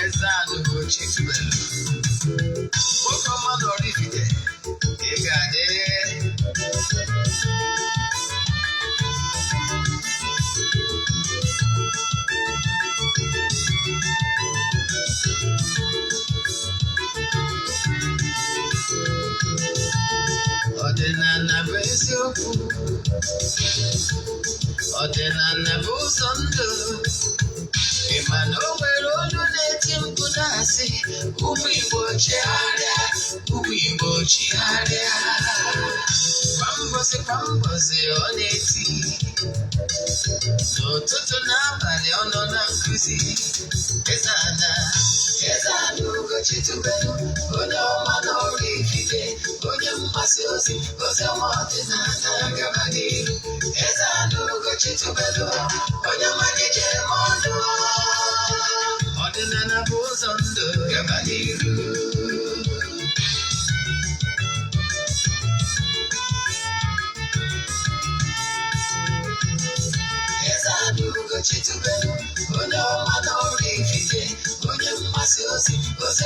Eze-Ana Ugochitubelu. Welcome on Ogbuefi. Ọdịnala bụ eziokwu, ọdịnala bụ ụzọ ndụ. Ị ma na o nwere olu na-eti mkpu na-asị ụmụ Igbo chigharịa, ụmụ Igbo chigharịa. Kwa mbọsị ọ na-eti, n'ụtụtụ n'abalị ọ nọ na nkuzi. Eze-Ana Ugochitubelu, onye ọma n'ọrụ ikike, onye mgbasa ozi ọma ọdịnala gaba n'ihu. Eze-Ana Ugochitubelu, onye malije eme ọnụ. Ọdịnala bụ ụzọ ndụ gaba n'ihu. Eze-Ana Ugochitubelu, onye ọma n'ọrụ ikike, onye mgbasa ozi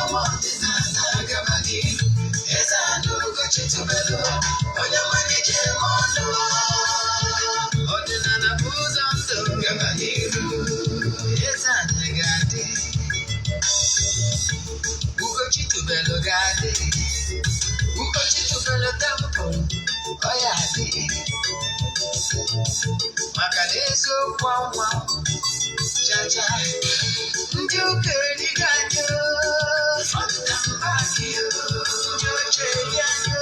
ọma ọdịnala gaba n'ihu. Eze-Ana Ugochitubelu, onye malije eme ọnụ. Ọdịnala bụ ụzọ ndụ gaba n'ihu. Eze-Ana ga-adị, Ugochitubelu ga-adị, Ugochitubelu temple ọ ya adị. Maka na eziokwu ọnwa chacha ndị ụka erighị anyị ndị oche eri anyị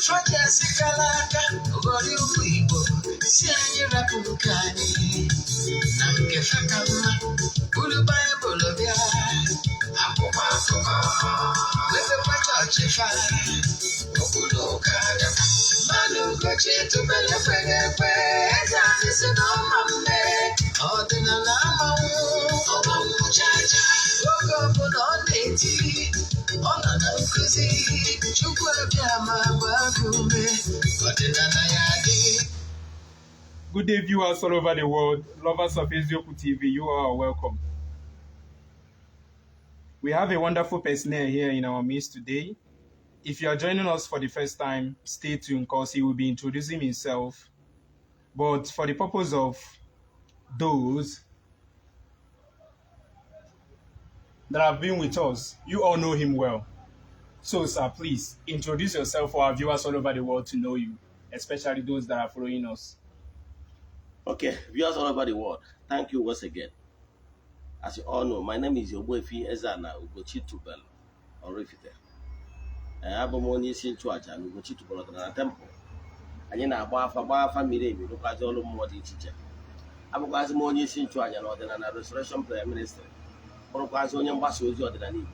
fọdụ sikala aka ghọrọ ụmụ Igbo si anyị rapụ nke anyị na nke faka mma buru Baịbụl bịa akwụkwọ akụkọ mepekwa chọọchị fa okpuru ụka bịakwa. Mmanụ Ugochitubelu ekweghị ekwe, Eze-Ana si n'ọma mme. Ọdịnala ọgbanwu chacha, oge ọbụla ọ na-eti, ọ nọ na nkuzi. Chukwu abịama gbaa gị ume, ọdịnala ya dị. Good day, viewers all over the world, lovers of Eze-Okwu TV, you are welcome. We have a wonderful person here in our midst today. If you are joining us for the first time, stay tuned because he will be introducing himself. But for the purpose of those that have been with us, you all know him well. So, sir, please introduce yourself for our viewers all over the world to know you, especially those that are following us. Okay, viewers all over the world, thank you once again. As you all know, my name is Ogbuefi Eze-Ana Ugochitubelu Oraifite. Abụ m onye isi nchụaja na Ugochitubelu ọdịnala temple. Anyị na-agba afa miri emi rụkwazi ọrụ mmụọ dị iche iche. Abụkwazi m onye isi nchụaja na ọdịnala Restoration Prayer Ministry. Bụrụkwazi onye mgbasa ozi ọdịnala Igbo.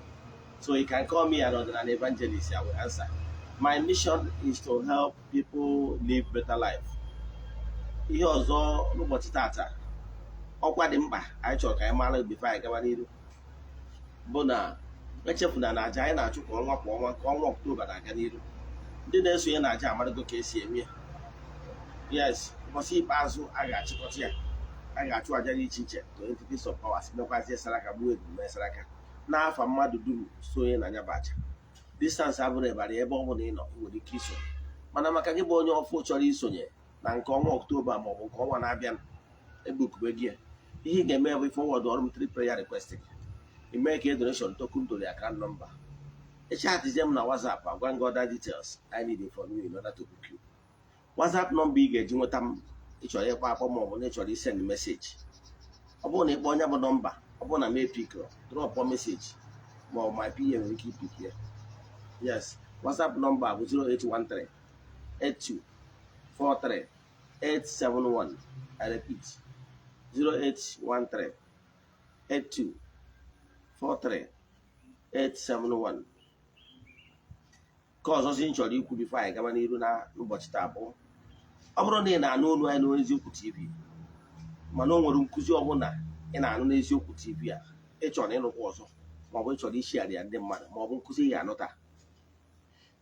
So you can call me an ọdịnala evangelist, I will answer. My mission is to help people live better life. Ihe ọzọ n'ụbọchị tata, ọkwa dị mkpa anyị chọrọ ka anyị mara before anyị gaba n'ihu bụ na echefuna na aja anyị na-achụ kwa ọnwa nke ọnwa Ọktoba na-aga n'ihu. Ndị na-esonye na aja amarago ka esi eme ya. Yes, ụbọchị ikpeazụ a ga-achịkọta ya, a ga-achụ aja dị iche iche to entities of powers, mekwazie saraka gbuo ebume saraka n'afa mmadụ dum sonye na anya bụ aja. Distance abụrụ ịbara ebe ọ bụla ị nọ nwere ike iso, mana maka gị bụ onye ọfụ chọrọ isonye na nke ọnwa Ọktoba maọbụ nke ọnwa na-abịa ebukube gị, ihe ị ga-eme bụ forward ọrụ m 3 prayer request. You make a donation token to the account number. A chat is them na WhatsApp. I'm going to go other details I need from you in order to book you. WhatsApp number big, you want them. It's your more naturally send message. Upon a bonnet number, upon a mail pick, drop a message. Well, my PM will keep it here. Yes, WhatsApp number was 0813 82 43 871. I repeat, 0813 82 43 871. Ka ọzọ si m chọrọ ikwu bifo anyị gaba n'iru na n'ụbọchị taa bụ ọ bụrụ na ị na-anụ olu anyị n'eziokwu TV, mana o nwere nkụzi ọbụla ị na-anụ n'eziokwu TV a ị chọrọ ịrụkwa ọzọ, maọbụ ị chọrọ ishigharị ya ndị mmadụ, maọbụ nkụzi ị ga-anụta,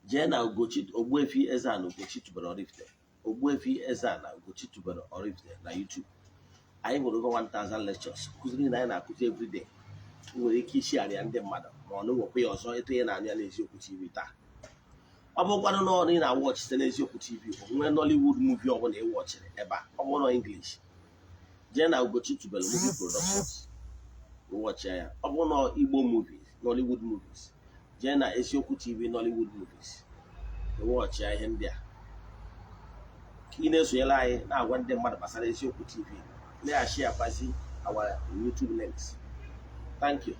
jee na Ogbuefi Eze-Ana Ugochitubelu Oraifite, Ogbuefi Eze-Ana Ugochitubelu Oraifite na YouTube. Anyị nwere over 1000 lectures nkụzi niile anyị na-akụzi everyday. Ị nwere ike ishigharị ya ndị mmadụ ma ọ na-enwekwa ya ọzọ etu ị na-anụ ya n'eziokwu TV taa. Ọ bụkwanụ na ọ ị na-awọchị site n'eziokwu TV, onwe Nollywood movie ọbụla ị wọchịrị ebe a, ọ bụrụ na English, jee na Ugochitubelu Movie Productions wọchịa ya. Ọ bụrụ na Igbo movies, Nollywood movies, jee na Eziokwu TV Nollywood movies wọchịa ihe ndị a. Ka ị na-esonyere anyị na-agwa ndị mmadụ gbasara Eziokwu TV, na-ashi akwazi our YouTube links. Thank you.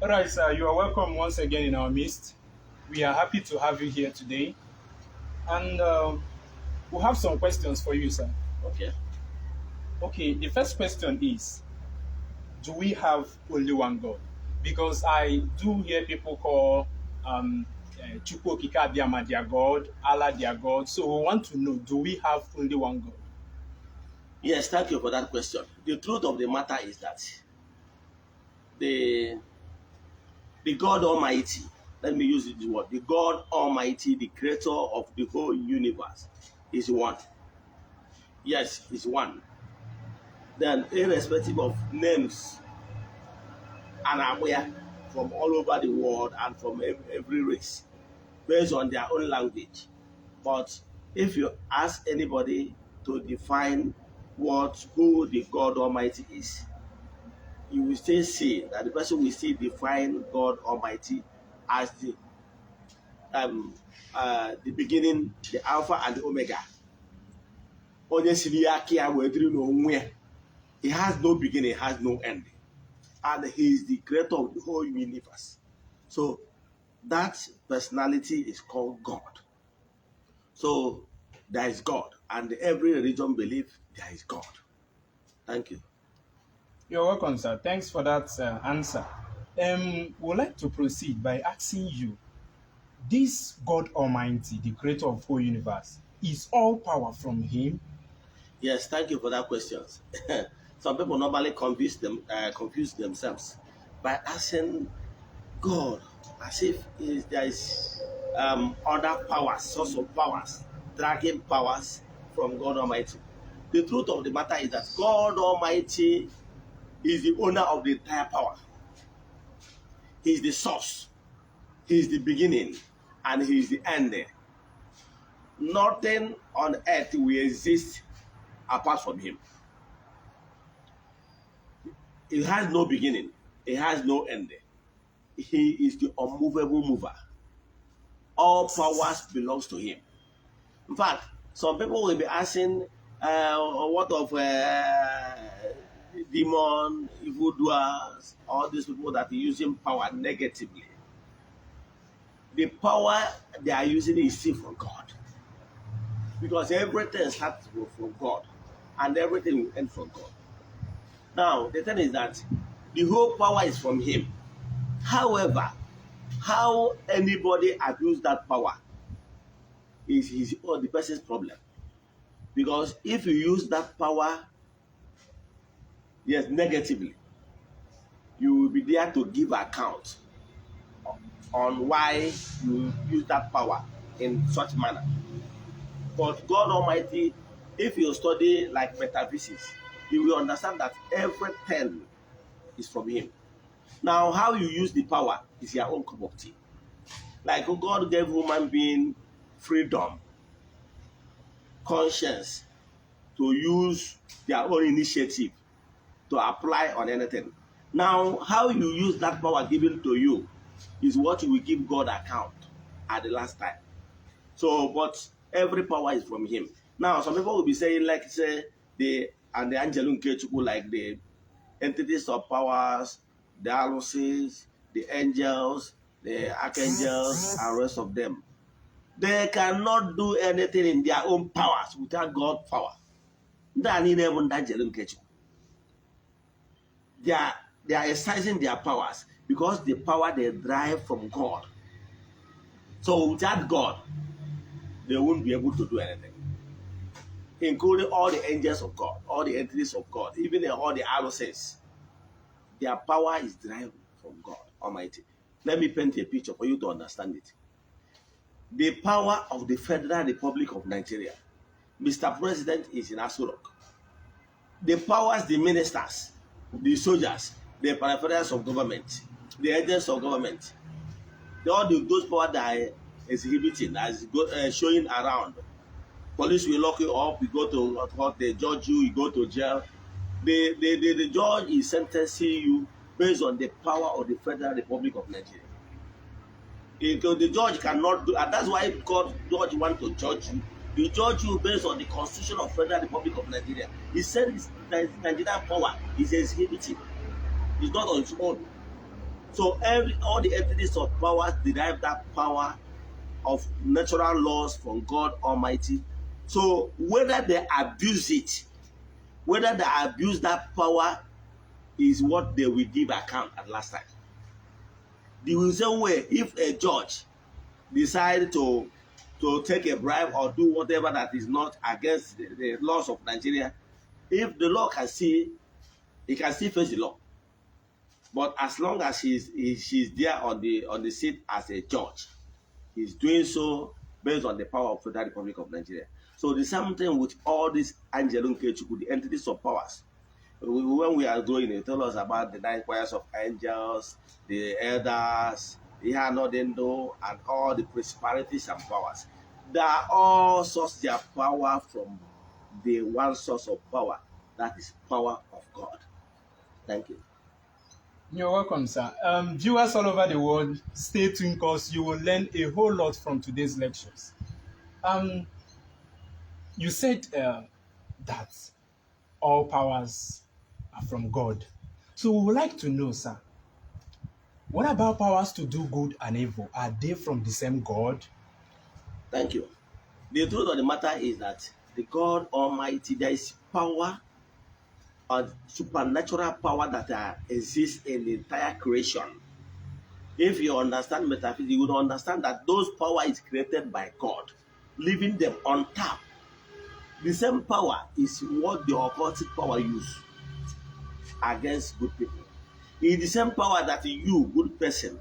All right, sir. You are welcome once again in our midst. We are happy to have you here today. And we have some questions for you, sir. Okay. Okay, the first question is, do we have only one God? Because I do hear people call Chukwu Okike Abiyama their God, Allah their God. So we want to know, do we have only one God? Yes, thank you for that question. The truth of the matter is that the God Almighty, let me use this word, the God Almighty, the creator of the whole universe, is one. Yes, is one. Then, irrespective of names and aware from all over the world and from every race, based on their own language. But if you ask anybody to define who the God Almighty is, you will still see that the person will still define God Almighty as the beginning, the Alpha and the Omega. He has no beginning, has no end. And he is the creator of the whole universe. So that personality is called God. So there is God, and every religion believes there is God. Thank you. You're welcome, sir. Thanks for that answer. We'd like to proceed by asking you, this God Almighty, the creator of the whole universe, is all power from him? Yes, thank you for that question. Some people normally confuse themselves by asking God as if there is other powers, source of powers, dragging powers from God Almighty. The truth of the matter is that God Almighty is the owner of the entire power. He is the source. He is the beginning, and he is the end. Nothing on earth will exist apart from him. He has no beginning. He has no end. He is the unmovable mover. All powers belongs to him. In fact, some people will be asking, what of demon, evildoers, all these people that are using power negatively? The power they are using is still from God. Because everything starts from God, and everything will end from God. Now, the thing is that the whole power is from him. However, how anybody abuse that power is his or the person's problem. Because if you use that power, yes, negatively, you will be there to give account on why you use that power in such manner. But God Almighty, if you study like metaphysics, you will understand that everything is from him. Now, how you use the power is your own cup of tea. Like God gave human being freedom, conscience, to use their own initiative to apply on anything. Now, how you use that power given to you is what you will give God account at the last time. So, but every power is from him. Now, some people will be saying, like, say, the Angelun Kechuku, like the entities of powers, the Alusis, the angels, the archangels, and rest of them. They cannot do anything in their own powers without God's power. They are exercising their powers because the power they derive from God. So without God, they won't be able to do anything. Including all the angels of God, all the entities of God, even all the RSS. Their power is derived from God Almighty. Let me paint a picture for you to understand it. The power of the Federal Republic of Nigeria. Mr. President is in Aso Rock. The powers, the ministers, the soldiers, the parapherials of government, the agents of government, those powers that are exhibiting, that is showing around. Police will lock you up, you go to court, they judge you, you go to jail. The judge is sentencing you based on the power of the Federal Republic of Nigeria. Because the judge cannot do, and that's why God judge want to judge you. He judge you based on the Constitution of Federal Republic of Nigeria. He said Nigerian power is exhibiting. It's not on its own. So all the entities of power derive that power of natural laws from God Almighty. So whether they abuse it, whether they abuse that power is what they will give account at last time. The same way, if a judge decides to take a bribe or do whatever that is not against the laws of Nigeria, if the law can see, he can still face the law. But as long as she's there on the seat as a judge, he's doing so based on the power of the Federal Republic of Nigeria. So the same thing with all these Angelun Kechuku, the entities of powers. When we are growing, they tell us about the 9 choirs of angels, the elders, the Hanodendo, and all the principalities and powers. They are all source their power from the one source of power, that is power of God. Thank you. You're welcome, sir. Viewers all over the world, stay tuned because you will learn a whole lot from today's lectures. You said that all powers are from God. So we would like to know, sir, what about powers to do good and evil? Are they from the same God? Thank you. The truth of the matter is that the God Almighty, there is power and supernatural power that exists in the entire creation. If you understand metaphysics, you will understand that those power is created by God, leaving them on tap. The same power is what the occultic power use against good people. It is the same power that you, good person,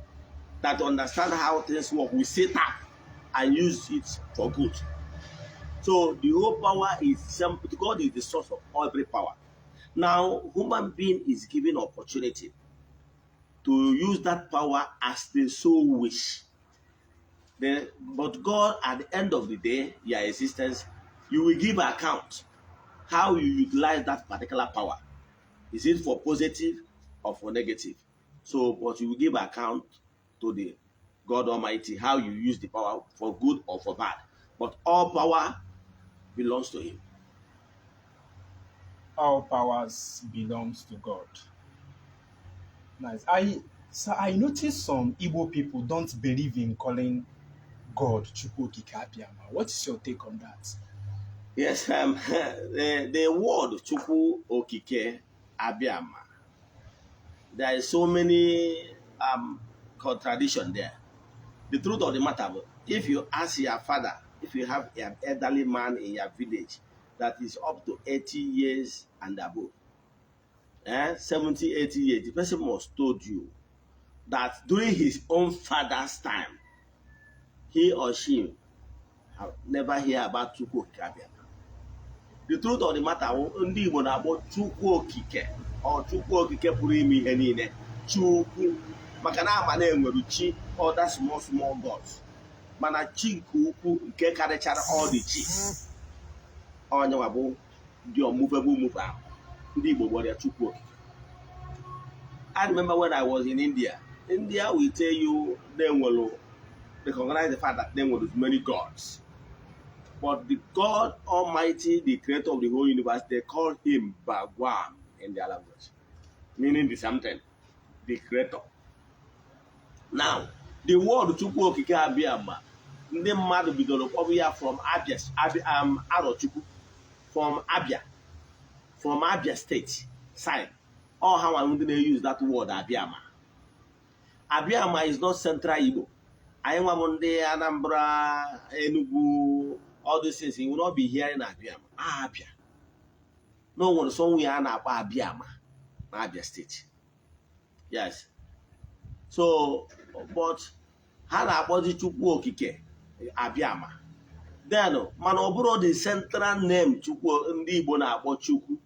that understand how things work, will set up and use it for good. So the whole power is same. God is the source of every power. Now, human being is given opportunity to use that power as they so wish. But God, at the end of the day, your existence, you will give account how you utilize that particular power. Is it for positive or for negative? So, but you will give account to the God Almighty how you use the power for good or for bad. But all power belongs to Him. All powers belongs to God. Nice. I noticed some Igbo people don't believe in calling God Chukwu Okike Abiyama. What is your take on that? Yes, the word Chukwu Okike Abiyama, there is so many contradiction there. The truth of the matter, if you ask your father, if you have an elderly man in your village that is up to 80 years and above, 70, 80 years, the person must told you that during his own father's time, he or she have never heard about Chukwu Okike Abiyama. The truth of the matter, ndị Igbo na-akpọ Chukwu Okike or Chukwu Okike pụrụ ime ihe niile, Chukwu, maka na ama na-enwere chi other small gods, mana chi nke ukwu nke karịchara all the chi, onye nwa bụ the unmovable mover, ndị Igbo gbara ya Chukwu Okike. I remember when I was in India will tell you they recognize the fact that there were many gods. But the God Almighty, the creator of the whole universe, they call him Bhagwan in their language, meaning the same thing, the creator. Now, the word Chukwu Okike Abiyama ndị mmadụ bidoro kpọbụ ya from Arochukwu from Abia State side. All how I'm going to use that word Abiama. Abiama is not Central Igbo. I am one day Anambra, Enugu, all these things. You will not be hearing Abiama. Abia. No one somewhere about Abiama, Abia State. Yes. So, but how about the Chukwu Okike, Abiama? Then, man, obro the central name Chukwu ndị Igbo na-akpọ Chukwu.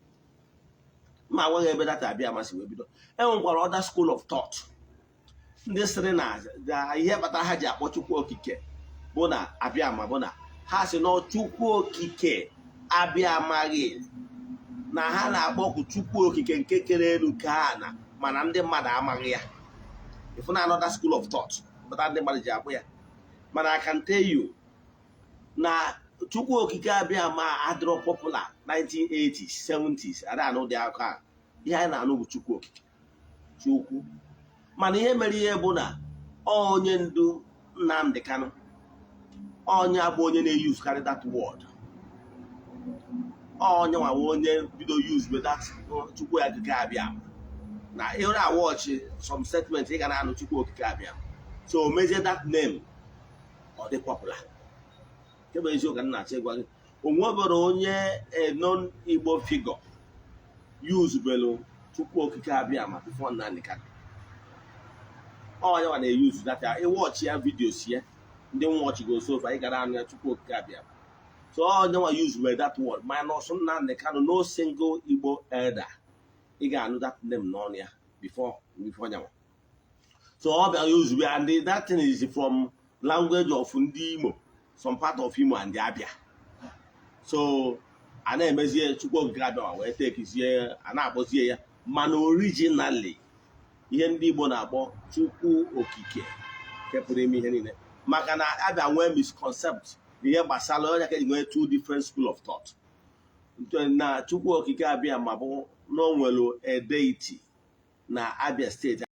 Ma nweghị ebe data Abiama si wee bido. Enwekwara other school of thought. Ndị sịrị na ihe kpatara ha ji akpọ Chukwu Okike bụ na Abiama bụ na ha si na Chukwu Okike abịamaghị na ha na-akpọku Chukwu Okike nke kere elu ka na mana ndị mmadụ amaghị ya. If na another school of thought, but ndị mmadụ ji akpọ ya. Mana I can tell you na Chukwu Okike Abiama adịrọ popular 1980s, 70s. I don't know the aka. Ihe anyị na-anụ bụ Chukwu Okike. Chukwu. Mana ihe mere ihe bụ na onye ndu Nnamdi Kanu onye abụ onye na-use carry that word. Onye nwa onye bido use with that Chukwu Okike Abiama. Na ịhụrụ a watch some statements ị ga na-anụ Chukwu Okike Abiama. So measure that name or the popular. Kebe eziokwu na-achọ ịgwa gị onwebere onye non Igbo figure Ugochitubelu Chukwu Okike Abiama before Nnamdi Kanu. Onye nwa na-use that watch ya videos ya ndị watch go so far ị ga na-anụ ya Chukwu Okike Abiama. So onye nwa use with that word minus Nnamdi Kanu, no single Igbo elder ị ga-anụ that name n'ọnụ ya before nyanwa. So all the use and that thing is from language of ndị Imo, some part of Imo and the Abia. So a na-emezie Chukwu Okike Abiama wee take izie a na-akpọzie ya mana originally ihe ndị Igbo na-akpọ Chukwu Okike kepụrụ ime ihe niile maka na Abia nwee misconcept ihe gbasara onye ka nwee two different school of thought. Na Chukwu Okike Abiama bụ na o nwere a deity na Abia State